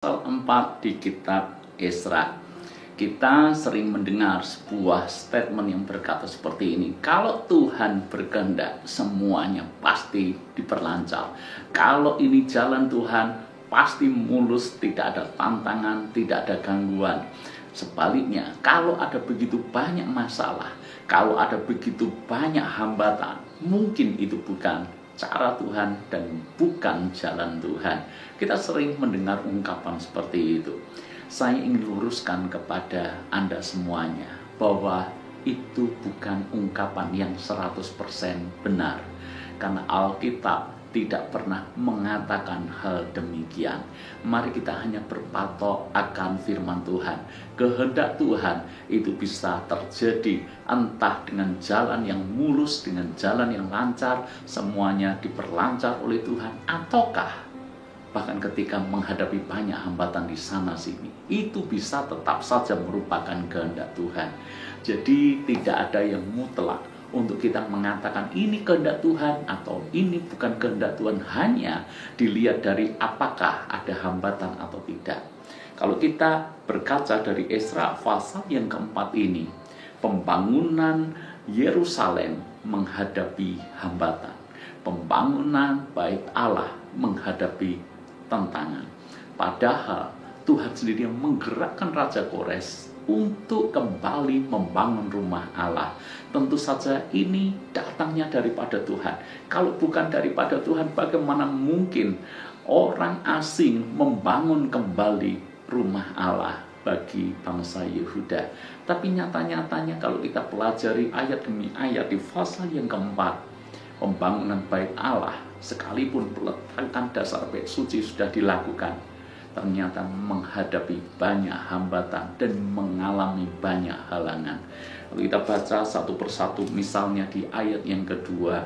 Pasal 4 di kitab Esra. Kita sering mendengar sebuah statement yang berkata seperti ini. Kalau Tuhan berkehendak, semuanya pasti diperlancar. Kalau ini jalan Tuhan, pasti mulus, tidak ada tantangan, tidak ada gangguan. Sebaliknya, kalau ada begitu banyak masalah, kalau ada begitu banyak hambatan, mungkin itu bukan cara Tuhan dan bukan jalan Tuhan. Kita sering mendengar ungkapan seperti itu. Saya ingin luruskan kepada Anda semuanya bahwa itu bukan ungkapan yang 100% benar. Karena Alkitab tidak pernah mengatakan hal demikian. Mari kita hanya berpatok akan firman Tuhan. Kehendak Tuhan itu bisa terjadi entah dengan jalan yang mulus, dengan jalan yang lancar, semuanya diperlancar oleh Tuhan, ataukah bahkan ketika menghadapi banyak hambatan di sana sini, itu bisa tetap saja merupakan kehendak Tuhan. Jadi tidak ada yang mutlak untuk kita mengatakan ini kehendak Tuhan atau ini bukan kehendak Tuhan, hanya dilihat dari apakah ada hambatan atau tidak. Kalau kita berkaca dari Esra pasal yang keempat ini, pembangunan Yerusalem menghadapi hambatan, pembangunan bait Allah menghadapi tantangan. Padahal Tuhan sendiri yang menggerakkan Raja Kores untuk kembali membangun rumah Allah. Tentu saja ini datangnya daripada Tuhan. Kalau bukan daripada Tuhan, bagaimana mungkin orang asing membangun kembali rumah Allah bagi bangsa Yehuda? Tapi nyata-nyatanya kalau kita pelajari ayat demi ayat di pasal yang keempat, pembangunan bait Allah, sekalipun peletakan dasar bait suci sudah dilakukan, ternyata menghadapi banyak hambatan dan mengalami banyak halangan. Kalau kita baca satu persatu, misalnya di ayat yang kedua,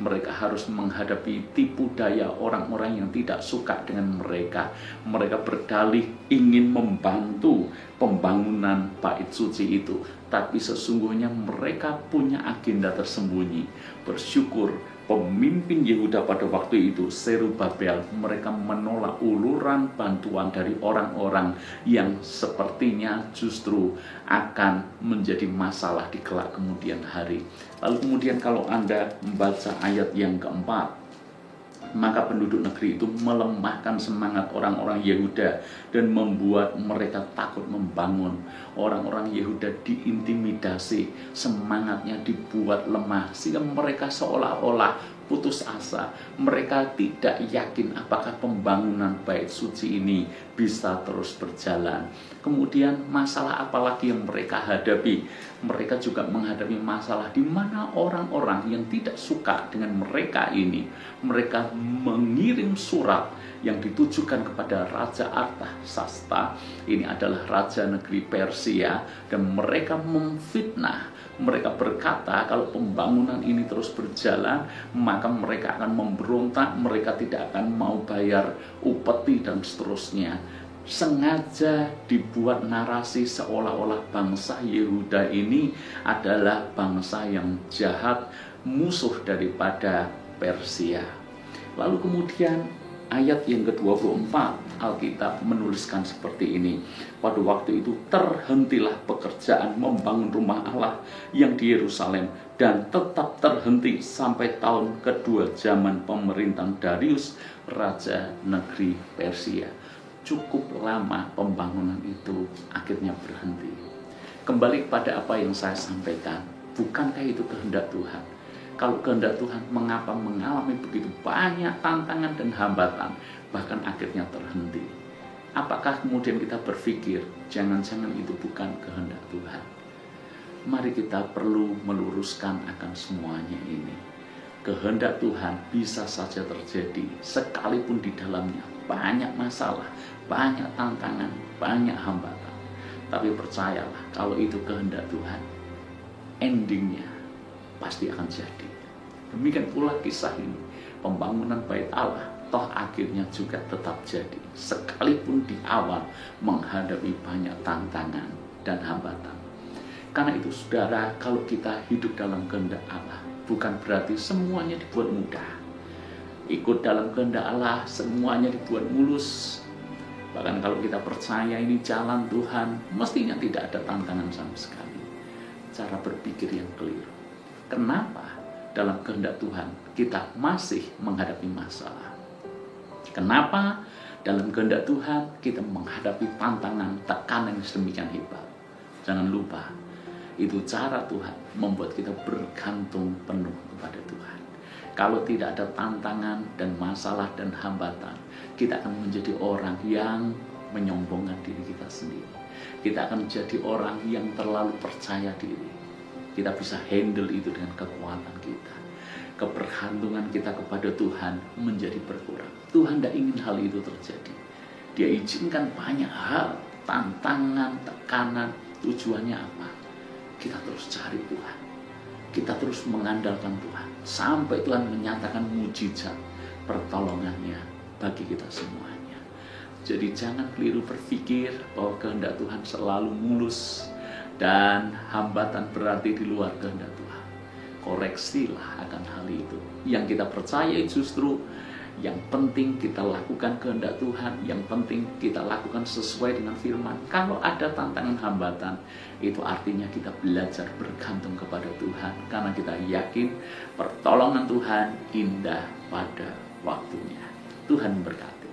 mereka harus menghadapi tipu daya orang-orang yang tidak suka dengan mereka. Mereka berdalih ingin membantu pembangunan bait suci itu, tapi sesungguhnya mereka punya agenda tersembunyi. Bersyukur pemimpin Yehuda pada waktu itu, Zerubabel, mereka menolak uluran bantuan dari orang-orang yang sepertinya justru akan menjadi masalah di kelak kemudian hari. Lalu kemudian kalau Anda membaca ayat yang keempat, maka penduduk negeri itu melemahkan semangat orang-orang Yehuda dan membuat mereka takut membangun. Orang-orang Yehuda diintimidasi, semangatnya dibuat lemah, sehingga mereka seolah-olah putus asa. Mereka tidak yakin apakah pembangunan bait suci ini bisa terus berjalan. Kemudian masalah apalagi yang mereka hadapi? Mereka juga menghadapi masalah di mana orang-orang yang tidak suka dengan mereka ini, mereka mengirim surat yang ditujukan kepada Raja Artasasta. Ini adalah raja negeri Persia, dan mereka memfitnah. Mereka berkata kalau pembangunan ini terus berjalan, maka mereka akan memberontak, mereka tidak akan mau bayar upeti dan seterusnya. Sengaja dibuat narasi seolah-olah bangsa Yehuda ini adalah bangsa yang jahat, musuh daripada Persia. Lalu kemudian ayat yang ke-24, Alkitab menuliskan seperti ini. Pada waktu itu terhentilah pekerjaan membangun rumah Allah yang di Yerusalem, dan tetap terhenti sampai tahun kedua zaman pemerintahan Darius, Raja negeri Persia. Cukup lama pembangunan itu akhirnya berhenti. Kembali pada apa yang saya sampaikan, bukankah itu kehendak Tuhan? Kalau kehendak Tuhan, mengapa mengalami begitu banyak tantangan dan hambatan, bahkan akhirnya terhenti? Apakah kemudian kita berpikir, jangan-jangan itu bukan kehendak Tuhan? Mari kita perlu meluruskan akan semuanya ini. Kehendak Tuhan bisa saja terjadi, sekalipun di dalamnya banyak masalah, banyak tantangan, banyak hambatan. Tapi percayalah, kalau itu kehendak Tuhan, endingnya pasti akan jadi. Demikian pula kisah ini, pembangunan bait Allah, toh akhirnya juga tetap jadi, sekalipun di awal menghadapi banyak tantangan dan hambatan. Karena itu saudara, kalau kita hidup dalam kehendak Allah, bukan berarti semuanya dibuat mudah. Ikut dalam kehendak Allah, semuanya dibuat mulus. Bahkan kalau kita percaya ini jalan Tuhan, mestinya tidak ada tantangan sama sekali. Cara berpikir yang keliru. Kenapa dalam kehendak Tuhan kita masih menghadapi masalah? Kenapa dalam kehendak Tuhan kita menghadapi tantangan, tekanan yang sedemikian hebat? Jangan lupa, itu cara Tuhan membuat kita bergantung penuh kepada Tuhan. Kalau tidak ada tantangan dan masalah dan hambatan, kita akan menjadi orang yang menyombongkan diri kita sendiri. Kita akan menjadi orang yang terlalu percaya diri. Kita bisa handle itu dengan kekuatan kita. Kebergantungan kita kepada Tuhan menjadi berkurang. Tuhan tidak ingin hal itu terjadi. Dia izinkan banyak hal, tantangan, tekanan. Tujuannya apa? Kita terus cari Tuhan. Kita terus mengandalkan Tuhan. Sampai Tuhan menyatakan mujizat pertolongannya bagi kita semuanya. Jadi jangan keliru berpikir bahwa kehendak Tuhan selalu mulus dan hambatan berarti di luar kehendak Tuhan. Koreksilah akan hal itu. Yang kita percaya justru yang penting kita lakukan kehendak Tuhan, yang penting kita lakukan sesuai dengan firman. Kalau ada tantangan hambatan, itu artinya kita belajar bergantung kepada Tuhan. Karena kita yakin pertolongan Tuhan indah pada waktunya. Tuhan berkati.